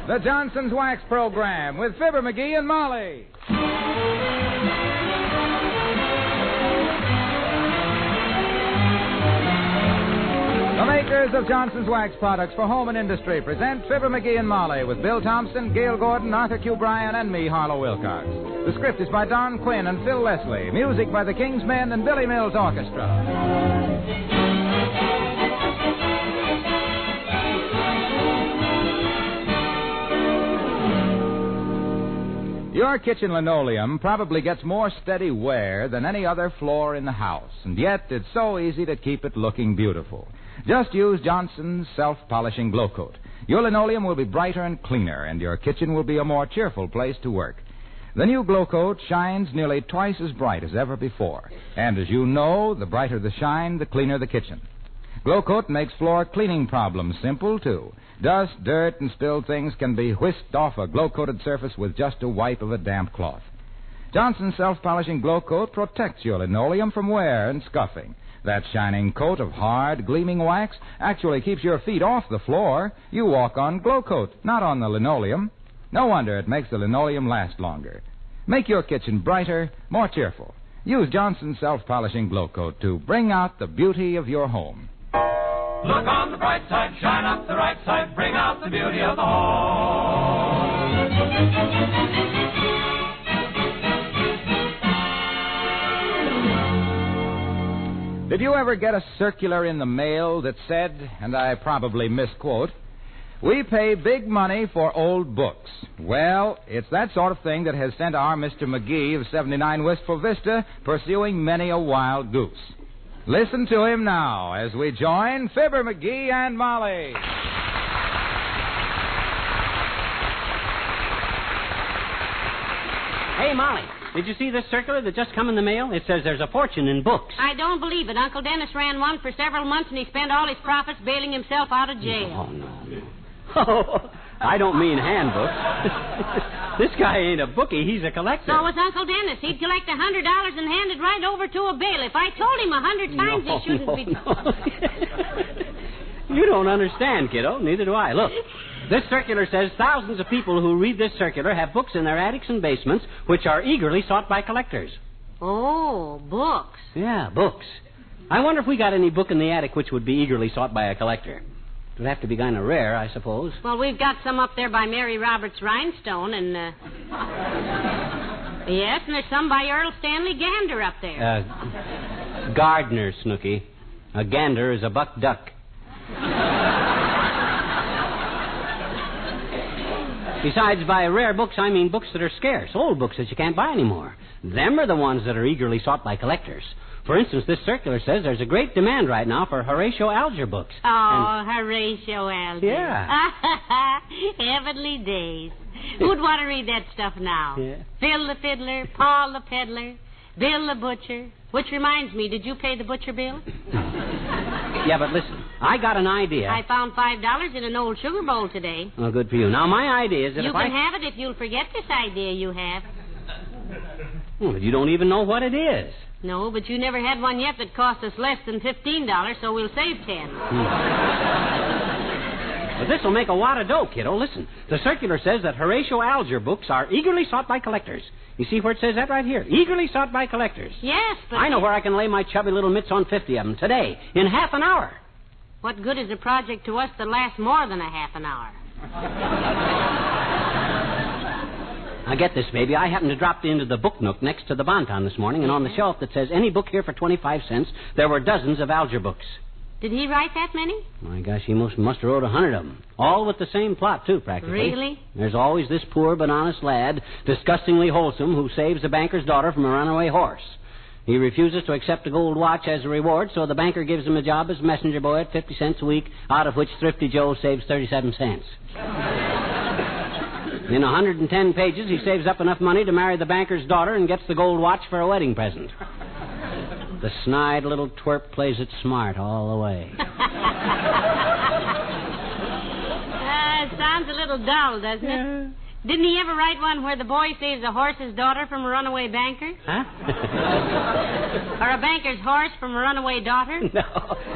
The Johnson's Wax Program with Fibber McGee and Molly. The makers of Johnson's Wax products for home and industry present Fibber McGee and Molly with Bill Thompson, Gail Gordon, Arthur Q. Bryan, and me, Harlow Wilcox. The script is by Don Quinn and Phil Leslie. Music by the King's Men and Billy Mills Orchestra. Your kitchen linoleum probably gets more steady wear than any other floor in the house, and yet it's so easy to keep it looking beautiful. Just use Johnson's self-polishing glow coat. Your linoleum will be brighter and cleaner, and your kitchen will be a more cheerful place to work. The new glow coat shines nearly twice as bright as ever before, and as you know, the brighter the shine, the cleaner the kitchen. Glow coat makes floor cleaning problems simple, too. Dust, dirt, and spilled things can be whisked off a glow-coated surface with just a wipe of a damp cloth. Johnson's self-polishing glow coat protects your linoleum from wear and scuffing. That shining coat of hard, gleaming wax actually keeps your feet off the floor. You walk on glow coat, not on the linoleum. No wonder it makes the linoleum last longer. Make your kitchen brighter, more cheerful. Use Johnson's self-polishing glow coat to bring out the beauty of your home. Look on the bright side, shine up the right side, bring out the beauty of the home. Did you ever get a circular in the mail that said, and I probably misquote, "We pay big money for old books"? Well, it's that sort of thing that has sent our Mr. McGee of 79 Wistful Vista pursuing many a wild goose. Listen to him now as we join Fibber McGee and Molly. Hey, Molly, did you see this circular that just come in the mail? It says there's a fortune in books. I don't believe it. Uncle Dennis ran one for several months, and he spent all his profits bailing himself out of jail. Oh, no. Oh, I don't mean handbooks. This guy ain't a bookie. He's a collector. So was Uncle Dennis. He'd collect $100 and hand it right over to a bailiff. I told him 100 times he shouldn't be... You don't understand, kiddo. Neither do I. Look, this circular says thousands of people who read this circular have books in their attics and basements which are eagerly sought by collectors. Oh, books. Yeah, books. I wonder if we got any book in the attic which would be eagerly sought by a collector. It would have to be kind of rare, I suppose. Well, we've got some up there by Mary Roberts Rhinestone, and, yes, and there's some by Earl Stanley Gander up there. Gardner, Snooky. A gander is a buck duck. Besides, by rare books, I mean books that are scarce, old books that you can't buy anymore. Them are the ones that are eagerly sought by collectors. For instance, this circular says there's a great demand right now for Horatio Alger books. Oh, Horatio Alger. Yeah. Heavenly days. Who'd want to read that stuff now? Yeah. Phil the Fiddler, Paul the Peddler, Bill the Butcher. Which reminds me, did you pay the butcher bill? Yeah, but listen, I got an idea. I found $5 in an old sugar bowl today. Oh, good for you. Now, my idea is that you if can have it if you'll forget this idea you have. Well, you don't even know what it is. No, but you never had one yet that cost us less than $15, so we'll save 10. But this will make a lot of dough, kiddo. Listen, the circular says that Horatio Alger books are eagerly sought by collectors. You see where it says that right here? Eagerly sought by collectors. Yes, but... I know where I can lay my chubby little mitts on 50 of them today, in half an hour. What good is a project to us that lasts more than a half an hour? Now, get this, baby. I happened to drop into the book nook next to the Bonton this morning, and on the shelf that says any book here for 25 cents, there were dozens of Alger books. Did he write that many? My gosh, he must have wrote 100 of them. All with the same plot, too, practically. Really? There's always this poor but honest lad, disgustingly wholesome, who saves a banker's daughter from a runaway horse. He refuses to accept a gold watch as a reward, so the banker gives him a job as messenger boy at 50 cents a week, out of which Thrifty Joe saves 37 cents. In 110 pages, he saves up enough money to marry the banker's daughter and gets the gold watch for a wedding present. The snide little twerp plays it smart all the way. It sounds a little dull, doesn't it? Didn't he ever write one where the boy saves a horse's daughter from a runaway banker? Huh? Or a banker's horse from a runaway daughter?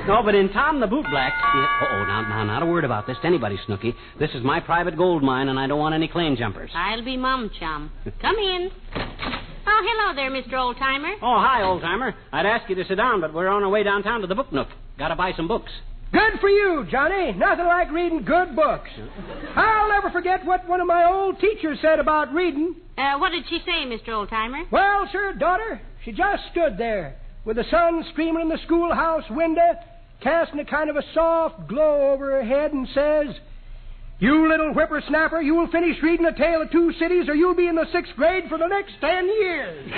No, but in Tom the Bootblack... now, not a word about this to anybody, Snooky. This is my private gold mine, and I don't want any claim jumpers. I'll be Mum Chum. Come in. Oh, hello there, Mr. Old-Timer. Oh, hi, old-timer. I'd ask you to sit down, but we're on our way downtown to the Book Nook. Gotta buy some books. Good for you, Johnny. Nothing like reading good books. I'll never forget what one of my old teachers said about reading. What did she say, Mr. Old-Timer? Well, sir, daughter, she just stood there with the sun streaming in the schoolhouse window, casting a kind of a soft glow over her head, and says, "You little whippersnapper, you will finish reading A Tale of Two Cities, or you'll be in the 6th grade for the next 10 years.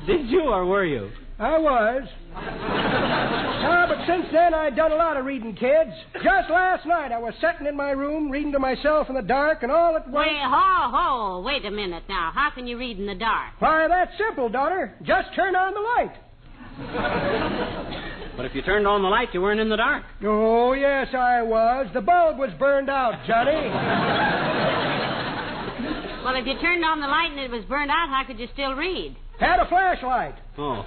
Did you, or were you? I was. But since then, I'd done a lot of reading, kids. Just last night, I was sitting in my room, reading to myself in the dark, and all at once... Wait a minute now. How can you read in the dark? Why, that's simple, daughter. Just turn on the light. But if you turned on the light, you weren't in the dark. Oh, yes, I was. The bulb was burned out, Johnny. Well, if you turned on the light and it was burned out, how could you still read? Had a flashlight. Oh.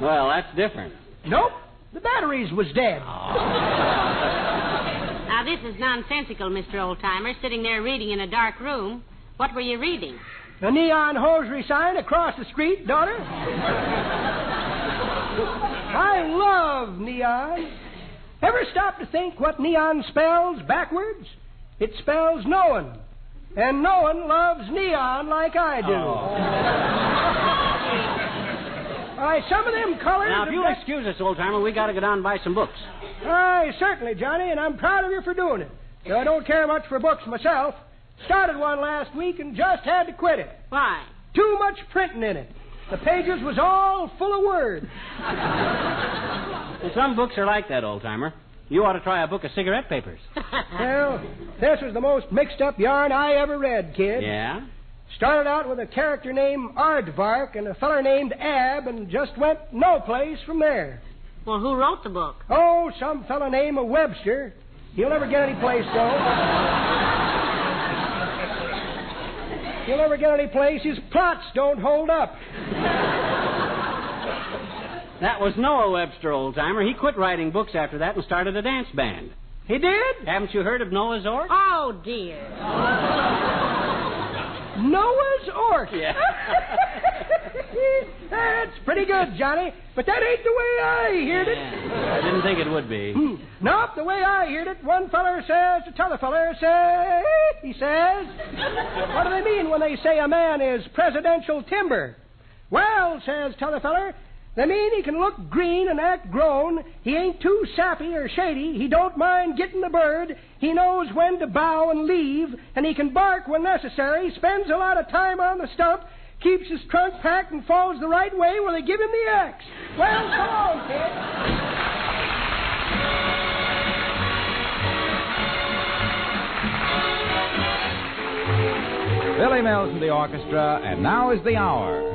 Well, that's different. Nope. The batteries was dead. Now, this is nonsensical, Mr. Old-Timer, sitting there reading in a dark room. What were you reading? A neon hosiery sign across the street, daughter. I love neon. Ever stop to think what neon spells backwards? It spells no one. And no one loves neon like I do. Why, some of them colors... Now, if you'll excuse us, old-timer, we got to go down and buy some books. Aye, certainly, Johnny, and I'm proud of you for doing it. Though I don't care much for books myself. Started one last week and just had to quit it. Why? Too much printing in it. The pages was all full of words. Well, some books are like that, old-timer. You ought to try a book of cigarette papers. Well, this was the most mixed-up yarn I ever read, kid. Yeah? Started out with a character named Aardvark and a feller named Ab, and just went no place from there. Well, who wrote the book? Oh, some fella named Webster. He'll never get any place, though. He'll never get any place. His plots don't hold up. That was Noah Webster, old-timer. He quit writing books after that and started a dance band. He did? Haven't you heard of Noah's Ark? Oh, dear. Noah's Ark? Yeah. That's pretty good, Johnny. But that ain't the way I heard it. I didn't think it would be. Nope, the way I heard it, one feller says to t'other feller, he says, what do they mean when they say a man is presidential timber? Well, says t'other feller, they mean he can look green and act grown. He ain't too sappy or shady. He don't mind getting the bird. He knows when to bow and leave. And he can bark when necessary. Spends a lot of time on the stump. Keeps his trunk packed and falls the right way where they give him the axe. Well, come on, kid. Billy Mills and the orchestra, and now is the hour.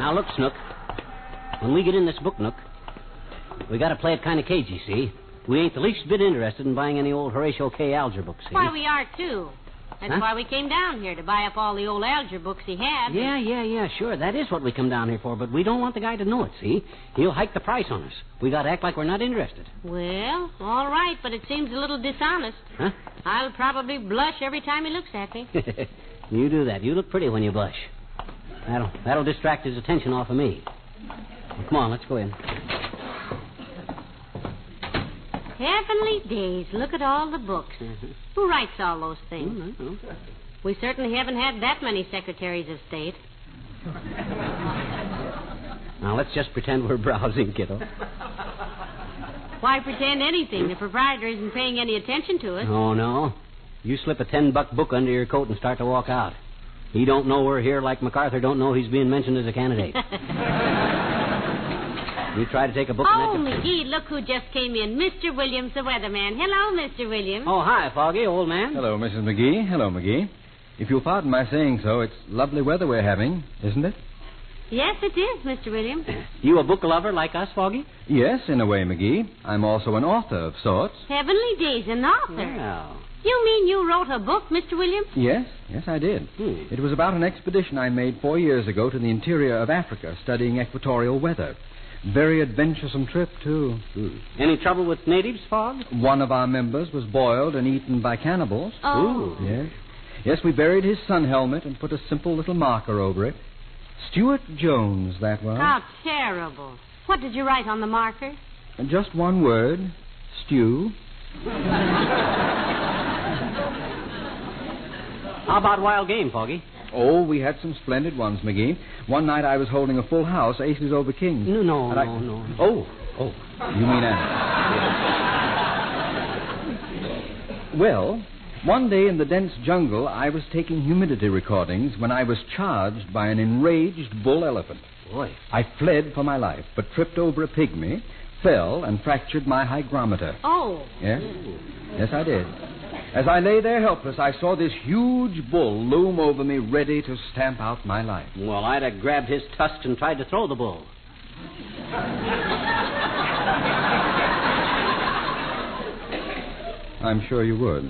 Now, look, Snook. When we get in this book nook, we got to play it kind of cagey, see? We ain't the least bit interested in buying any old Horatio K. Alger books, see? Why, we are, too. That's why we came down here, to buy up all the old Alger books he had. Yeah, sure. That is what we come down here for, but we don't want the guy to know it, see? He'll hike the price on us. We got to act like we're not interested. Well, all right, but it seems a little dishonest. Huh? I'll probably blush every time he looks at me. You do that. You look pretty when you blush. That'll distract his attention off of me. Well, come on, let's go in. Heavenly days, look at all the books. Mm-hmm. Who writes all those things? Mm-hmm. We certainly haven't had that many secretaries of state. Now, let's just pretend we're browsing, kiddo. Why pretend anything? The proprietor isn't paying any attention to us. Oh, no. You slip a $10 book under your coat and start to walk out. He don't know we're here like MacArthur don't know he's being mentioned as a candidate. You try to take a book and McGee, look who just came in. Mr. Williams, the weatherman. Hello, Mr. Williams. Oh, hi, Foggy, old man. Hello, Mrs. McGee. Hello, McGee. If you'll pardon my saying so, it's lovely weather we're having, isn't it? Yes, it is, Mr. Williams. You a book lover like us, Foggy? Yes, in a way, McGee. I'm also an author of sorts. Heavenly days, an author. Well. You mean you wrote a book, Mr. Williams? Yes, I did. It was about an expedition I made 4 years ago to the interior of Africa, studying equatorial weather. Very adventuresome trip, too. Any trouble with natives, Fog? One of our members was boiled and eaten by cannibals. Oh. Yes. Yes, we buried his sun helmet and put a simple little marker over it. Stuart Jones, that was. How terrible. What did you write on the marker? Just one word. Stew. How about wild game, Foggy? Oh, we had some splendid ones, McGee. One night I was holding a full house, aces over kings. No. Oh, you mean animals. Well, one day in the dense jungle, I was taking humidity recordings when I was charged by an enraged bull elephant. Boy. I fled for my life, but tripped over a pygmy, fell, and fractured my hygrometer. Oh. Yes? Yes, I did. As I lay there helpless, I saw this huge bull loom over me, ready to stamp out my life. Well, I'd have grabbed his tusks and tried to throw the bull. I'm sure you would.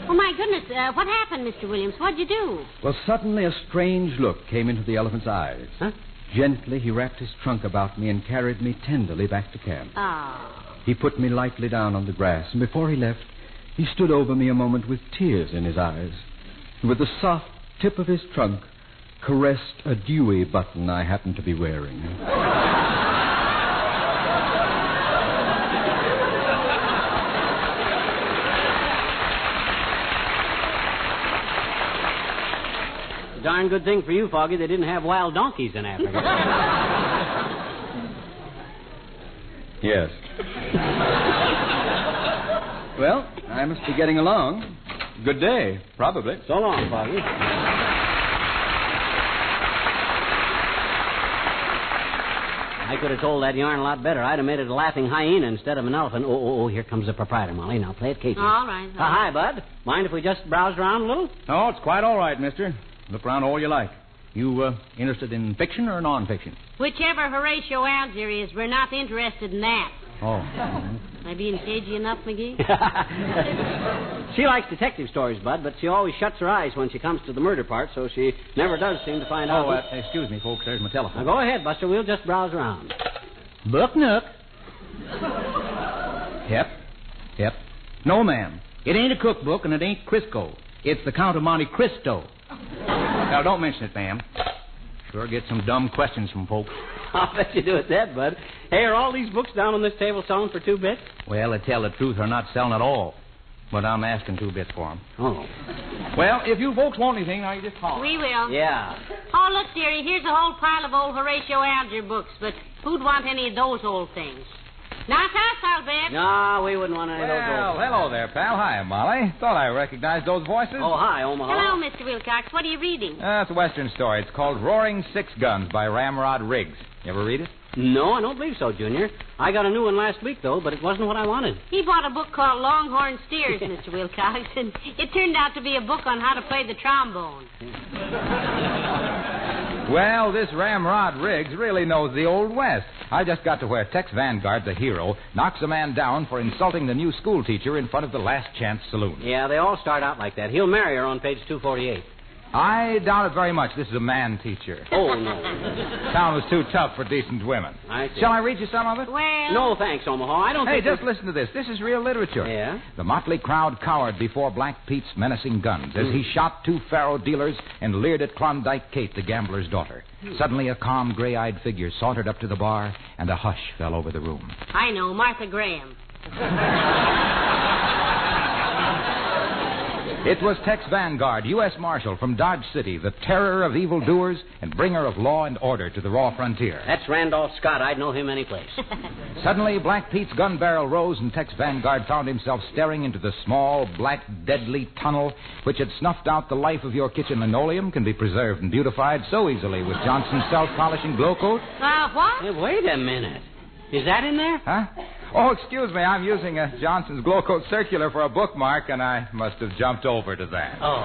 Oh, my goodness. What happened, Mr. Williams? What'd you do? Well, suddenly a strange look came into the elephant's eyes. Huh? Gently, he wrapped his trunk about me and carried me tenderly back to camp. Oh. He put me lightly down on the grass, and before he left, he stood over me a moment with tears in his eyes. And with the soft tip of his trunk, caressed a dewy button I happened to be wearing. Darn good thing for you, Foggy, they didn't have wild donkeys in Africa. Yes. Well, I must be getting along. Good day, probably. So long, Foggy. I could have told that yarn a lot better. I'd have made it a laughing hyena instead of an elephant. Oh, here comes the proprietor, Molly. Now, play it cagey. All right. Hi, Bud. Mind if we just browse around a little? Oh, it's quite all right, mister. Look around all you like. You interested in fiction or non-fiction? Whichever Horatio Alger is, we're not interested in that. Oh. Am I being cagey enough, McGee? She likes detective stories, Bud, but she always shuts her eyes when she comes to the murder part, so she never does seem to find out. Excuse me, folks. There's my telephone. Now, go ahead, Buster. We'll just browse around. Book Nook. Yep. No, ma'am. It ain't a cookbook, and it ain't Crisco. It's the Count of Monte Cristo. Now, don't mention it, ma'am. Sure get some dumb questions from folks. I'll bet you do at that, Bud. Hey, are all these books down on this table selling for 2 bits? Well, to tell the truth, they're not selling at all. But I'm asking 2 bits for them. Oh. Well, if you folks want anything, now you just call. We will. Yeah. Oh, look, dearie, here's a whole pile of old Horatio Alger books, but who'd want any of those old things? Not us, I'll bet. No, we wouldn't want any of those Well, old hello there, pal. Hi, Molly. Thought I recognized those voices. Oh, hi, Omaha. Hello, Mr. Wilcox. What are you reading? It's a Western story. It's called Roaring Six Guns by Ramrod Riggs. You ever read it? No, I don't believe so, Junior. I got a new one last week, though, but it wasn't what I wanted. He bought a book called Longhorn Steers, Mr. Wilcox, and it turned out to be a book on how to play the trombone. Well, this Ramrod Riggs really knows the Old West. I just got to where Tex Vanguard, the hero, knocks a man down for insulting the new school teacher in front of the Last Chance Saloon. Yeah, they all start out like that. He'll marry her on page 248. I doubt it very much. This is a man teacher. Oh, no. Town was too tough for decent women. I see. Shall I read you some of it? Well... No, thanks, Omaha. I don't Hey, think... just listen to this. This is real literature. Yeah? The motley crowd cowered before Black Pete's menacing guns as he shot two faro dealers and leered at Klondike Kate, the gambler's daughter. Suddenly, a calm, gray-eyed figure sauntered up to the bar, and a hush fell over the room. I know, Martha Graham. It was Tex Vanguard, U.S. Marshal from Dodge City, the terror of evildoers and bringer of law and order to the raw frontier. That's Randolph Scott. I'd know him any place. Suddenly, Black Pete's gun barrel rose, and Tex Vanguard found himself staring into the small, black, deadly tunnel which had snuffed out the life of your kitchen linoleum, can be preserved and beautified so easily with Johnson's self-polishing glow coat. What? Hey, wait a minute. Is that in there? Huh? Oh, excuse me. I'm using a Johnson's glow coat circular for a bookmark, and I must have jumped over to that. Oh.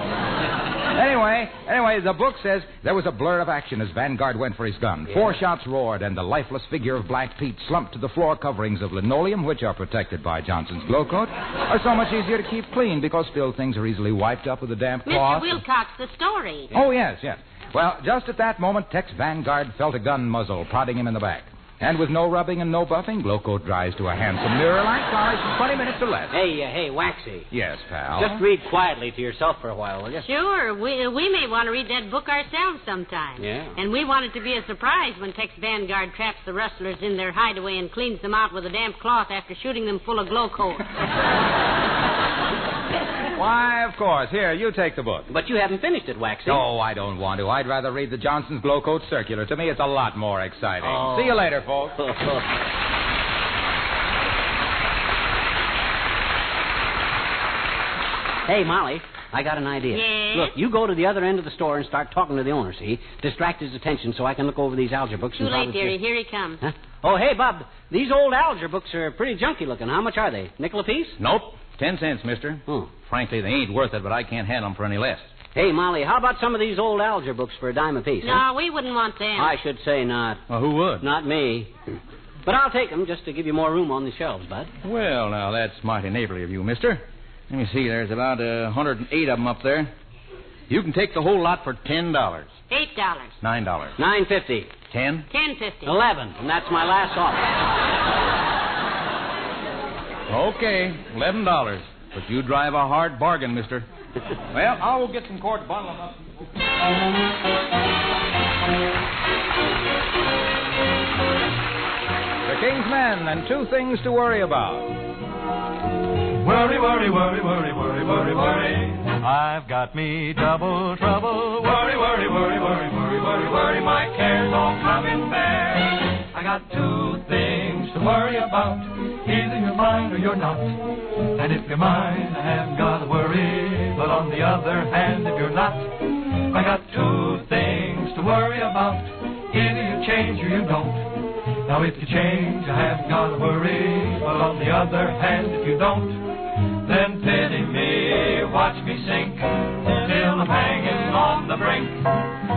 Anyway, the book says there was a blur of action as Vanguard went for his gun. Yeah. 4 shots roared, and the lifeless figure of Black Pete slumped to the floor coverings of linoleum, which are protected by Johnson's glow coat, are so much easier to keep clean because spilled things are easily wiped up with a damp cloth. Mr. Wilcox, the story. Oh, yes. Well, just at that moment, Tex Vanguard felt a gun muzzle prodding him in the back. And with no rubbing and no buffing, glow coat dries to a handsome mirror-like polish in 20 minutes or less. Hey, Waxy. Yes, pal. Just read quietly to yourself for a while, will you? Sure. We may want to read that book ourselves sometime. Yeah. And we want it to be a surprise when Tex Vanguard traps the rustlers in their hideaway and cleans them out with a damp cloth after shooting them full of glow coat. Why, of course. Here, you take the book. But you haven't finished it, Waxy. Oh, I don't want to. I'd rather read the Johnson's glow coat circular. To me, it's a lot more exciting. Oh. See you later, folks. Hey, Molly, I got an idea. Yes? Look, you go to the other end of the store and start talking to the owner, see? Distract his attention so I can look over these Alger books. Too late, dearie. Here he comes. Huh? Oh, hey, Bub, these old Alger books are pretty junky looking. How much are they? Nickel apiece? Nope. 10 cents, mister. Oh. Frankly, they ain't worth it, but I can't handle them for any less. Hey, Molly, how about some of these old Alger books for a dime apiece? No, huh? we wouldn't want them. I should say not. Well, who would? Not me. But I'll take them just to give you more room on the shelves, Bud. Well, now, that's mighty neighborly of you, mister. Let me see, there's about 108 of them up there. You can take the whole lot for $10. $8. $9. $9.50. 10? $10.50. $11, and that's my last offer. Okay, $11. But you drive a hard bargain, mister. Well, I'll get some cord to bundle them up. The King's Men and 2 things to worry about. Worry, worry, worry, worry, worry, worry, worry. I've got me double trouble. Worry, worry, worry, worry, worry, worry, worry. My cares all come in fair. I got 2 things to worry about. Either you're mine or you're not. And if you're mine, I haven't got to worry. But on the other hand, if you're not, I got 2 things to worry about. Either you change or you don't. Now if you change, I haven't got to worry. But on the other hand, if you don't, then pity me, watch me sink till I'm hanging on the brink.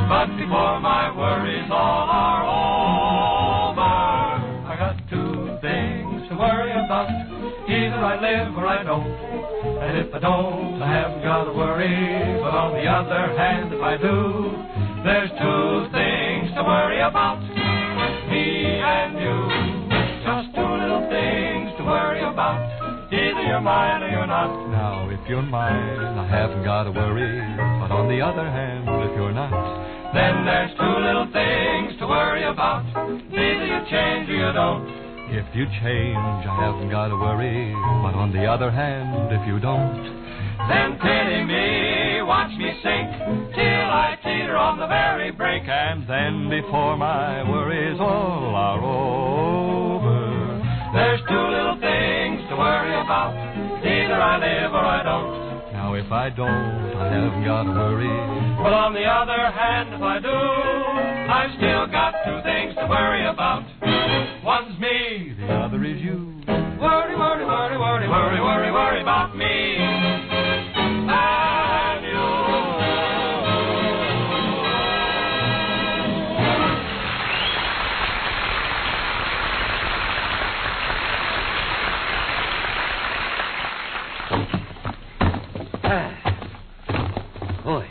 But before my worries all are over, I got 2 things to worry about. Either I live or I don't. And if I don't, I haven't got to worry. But on the other hand, if I do, there's 2 things to worry about. Me and you, just 2 little things to worry about. Either you're mine or you're not. Now, if you're mine, I haven't got to worry. But on the other hand, if you're not, then there's 2 little things to worry about. Either you change or you don't. If you change, I haven't got to worry. But on the other hand, if you don't, then pity me, watch me sink till I teeter on the very brink. And then before my worries all are over, there's 2 little things to worry about. Either I live or I don't. Now if I don't, I haven't got to worry. But on the other hand, if I do, I've still got 2 things to worry about. One's me, the other is you. Worry, worry, worry, worry, worry, worry, worry about me. And you. Boy.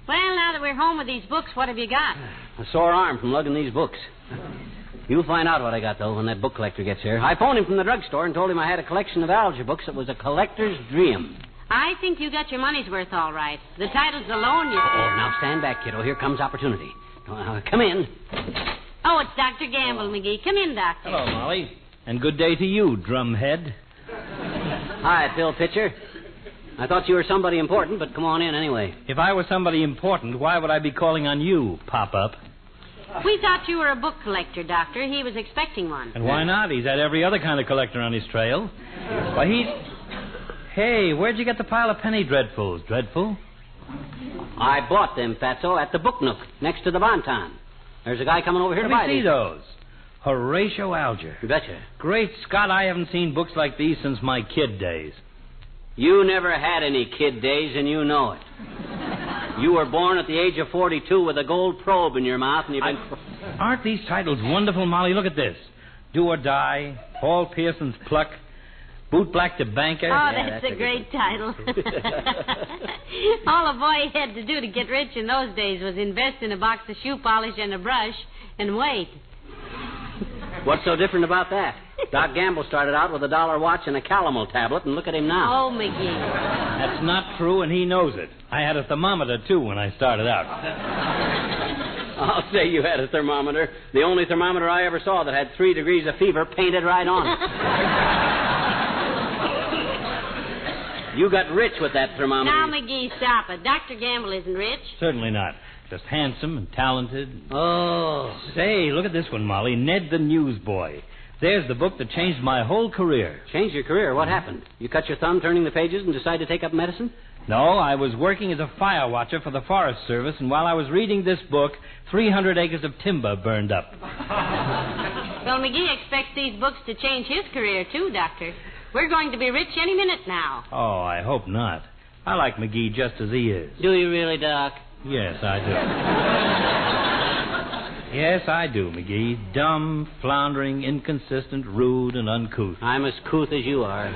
Well, now that we're home with these books, what have you got? A sore arm from lugging these books. You'll find out what I got, though, when that book collector gets here. I phoned him from the drugstore and told him I had a collection of Alger books that was a collector's dream. I think you got your money's worth all right. The titles alone, you... Oh, now stand back, kiddo. Here comes opportunity. Come in. Oh, it's Dr. Gamble, McGee. Come in, Doctor. Hello, Molly. And good day to you, drumhead. Hi, Phil Pitcher. I thought you were somebody important, but come on in anyway. If I were somebody important, why would I be calling on you, Pop-Up? We thought you were a book collector, Doctor. He was expecting one. And why not? He's had every other kind of collector on his trail. Why, he's... Hey, where'd you get the pile of penny dreadfuls, Dreadful? I bought them, Fatso, at the Book Nook, next to the Bonton. There's a guy coming over here to buy Let me see those. Horatio Alger. You betcha. Great Scott, I haven't seen books like these since my kid days. You never had any kid days, and you know it. You were born at the age of 42 with a gold probe in your mouth, and you've been... Aren't these titles wonderful, Molly? Look at this. Do or Die, Paul Pearson's Pluck, Boot Black to Banker. Oh, that's a great title. All a boy had to do to get rich in those days was invest in a box of shoe polish and a brush and wait. What's so different about that? Doc Gamble started out with a $1 watch and a calomel tablet, and look at him now. Oh, McGee. That's not true, and he knows it. I had a thermometer, too, when I started out. I'll say you had a thermometer. The only thermometer I ever saw that had 3 degrees of fever painted right on it. You got rich with that thermometer. Now, McGee, stop it. Dr. Gamble isn't rich. Certainly not. Just handsome and talented. Oh. Say, look at this one, Molly. Ned the Newsboy. There's the book that changed my whole career. Changed your career? What happened? You cut your thumb turning the pages and decided to take up medicine? No, I was working as a fire watcher for the Forest Service, and while I was reading this book, 300 acres of timber burned up. Well, McGee expects these books to change his career, too, Doctor. We're going to be rich any minute now. Oh, I hope not. I like McGee just as he is. Do you really, Doc? Yes, I do. Yes, I do, McGee. Dumb, floundering, inconsistent, rude, and uncouth. I'm as couth as you are.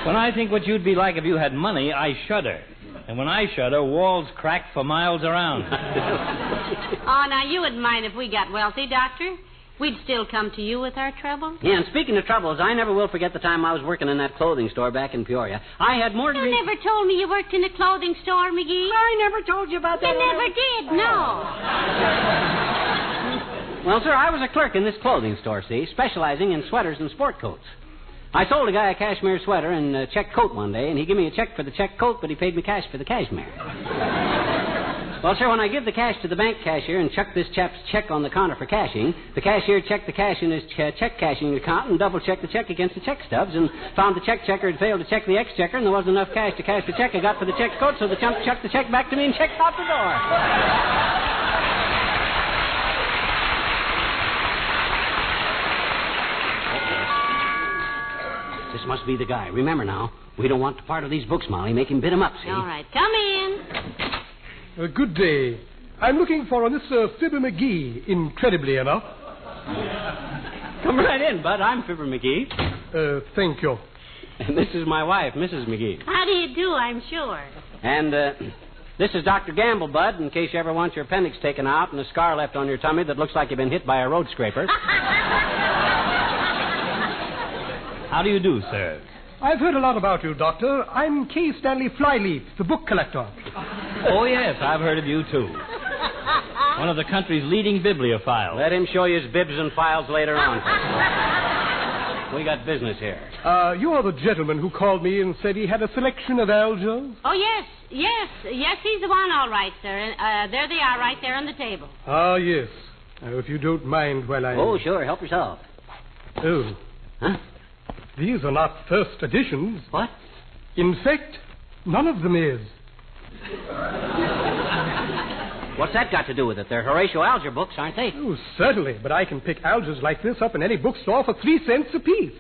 When I think what you'd be like if you had money, I shudder. And when I shudder, walls crack for miles around. Oh, now, you wouldn't mind if we got wealthy, Doctor. We'd still come to you with our troubles. Yeah, and speaking of troubles, I never will forget the time I was working in that clothing store back in Peoria. I had more... You never told me you worked in a clothing store, McGee. I never told you about that. You never did, no. Well, sir, I was a clerk in this clothing store, see, specializing in sweaters and sport coats. I sold a guy a cashmere sweater and a check coat one day, and he gave me a check for the check coat, but he paid me cash for the cashmere. Well, sir, when I give the cash to the bank cashier and chuck this chap's check on the counter for cashing, the cashier checked the cash in his check cashing account and double-checked the check against the check stubs and found the check checker had failed to check the exchequer and there wasn't enough cash to cash the check I got for the check coat, so the chump chucked the check back to me and checked out the door. This must be the guy. Remember now, we don't want to part of these books, Molly. Make him bid 'em up, see? All right, come in. Good day. I'm looking for a Mr. Fibber McGee, incredibly enough. Come right in, Bud. I'm Fibber McGee. Thank you. And this is my wife, Mrs. McGee. How do you do, I'm sure. And this is Dr. Gamble, Bud, in case you ever want your appendix taken out and a scar left on your tummy that looks like you've been hit by a road scraper. How do you do, sir? I've heard a lot about you, Doctor. I'm K. Stanley Flyleaf, the book collector. Oh, yes, I've heard of you, too. One of the country's leading bibliophiles. Let him show you his bibs and files later on. We got business here. You are the gentleman who called me and said he had a selection of Algers? Oh, yes, he's the one, all right, sir. There they are, right there on the table. Ah, yes. If you don't mind while I... Oh, sure, help yourself. Oh. Huh? These are not first editions. What? In fact, none of them is. What's that got to do with it? They're Horatio Alger books, aren't they? Oh, certainly, but I can pick Algers like this up in any bookstore for 3 cents apiece.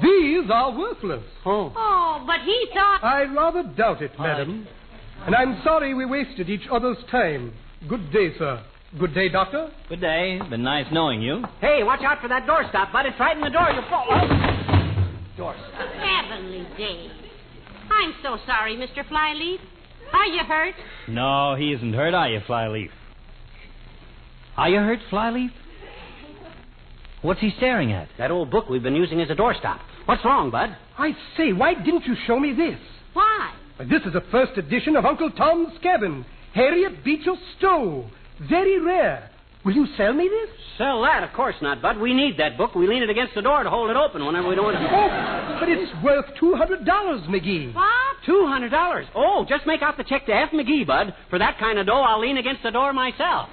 These are worthless. Oh, but he thought... I rather doubt it, madam. And I'm sorry we wasted each other's time. Good day, sir. Good day, Doctor. Good day. Been nice knowing you. Hey, watch out for that doorstop, Bud. It's right in the door. You'll fall. Oh. Doorstop. Heavenly day. I'm so sorry, Mr. Flyleaf. Are you hurt? No, he isn't hurt, are you, Flyleaf? Are you hurt, Flyleaf? What's he staring at? That old book we've been using as a doorstop. What's wrong, Bud? I say, why didn't you show me this? Why? This is a first edition of Uncle Tom's Cabin. Harriet Beecher Stowe. Very rare. Will you sell me this? Sell that? Of course not, Bud. We need that book. We lean it against the door to hold it open whenever we don't... Oh, but it's worth $200, McGee. What? $200? Oh, just make out the check to F. McGee, Bud. For that kind of dough, I'll lean against the door myself.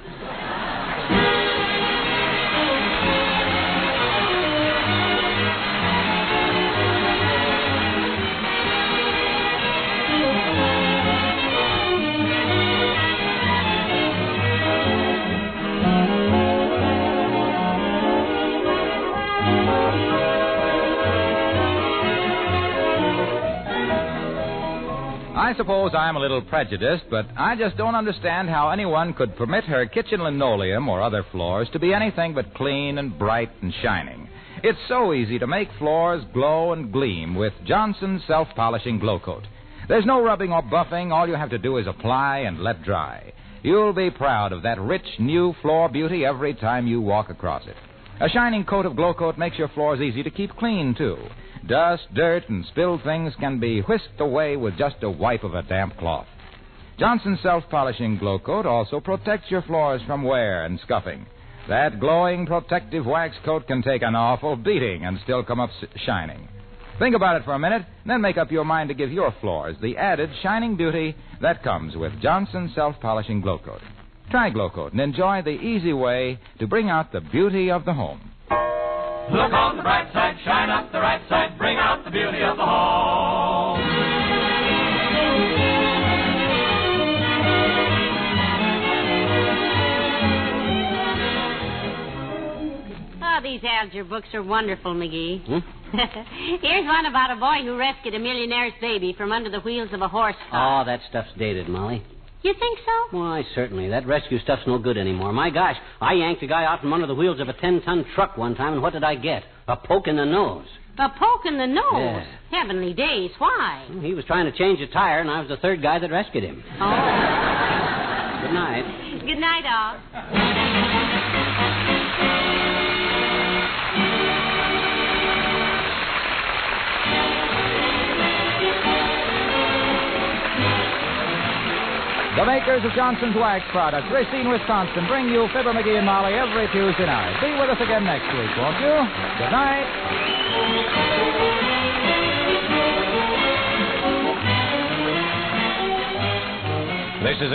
I suppose I'm a little prejudiced, but I just don't understand how anyone could permit her kitchen linoleum or other floors to be anything but clean and bright and shining. It's so easy to make floors glow and gleam with Johnson's self-polishing glow coat. There's no rubbing or buffing. All you have to do is apply and let dry. You'll be proud of that rich, new floor beauty every time you walk across it. A shining coat of glow coat makes your floors easy to keep clean, too. Dust, dirt, and spilled things can be whisked away with just a wipe of a damp cloth. Johnson's self-polishing glow coat also protects your floors from wear and scuffing. That glowing protective wax coat can take an awful beating and still come up shining. Think about it for a minute, then make up your mind to give your floors the added shining beauty that comes with Johnson's self-polishing glow coat. Try glow coat and enjoy the easy way to bring out the beauty of the home. Look on the bright side, shine up the right side, bring out the beauty of the home. Oh, these Alger books are wonderful, McGee. Here's one about a boy who rescued a millionaire's baby from under the wheels of a horse car. Oh, that stuff's dated, Molly. You think so? Why, certainly. That rescue stuff's no good anymore. My gosh, I yanked a guy out from under the wheels of a 10-ton truck one time, and what did I get? A poke in the nose. A poke in the nose? Yeah. Heavenly days, why? He was trying to change a tire, and I was the third guy that rescued him. Oh. Good night. Good night, all. The makers of Johnson's Wax Products, Racine, Wisconsin, bring you Fibber McGee and Molly every Tuesday night. Be with us again next week, won't you? Good night. This is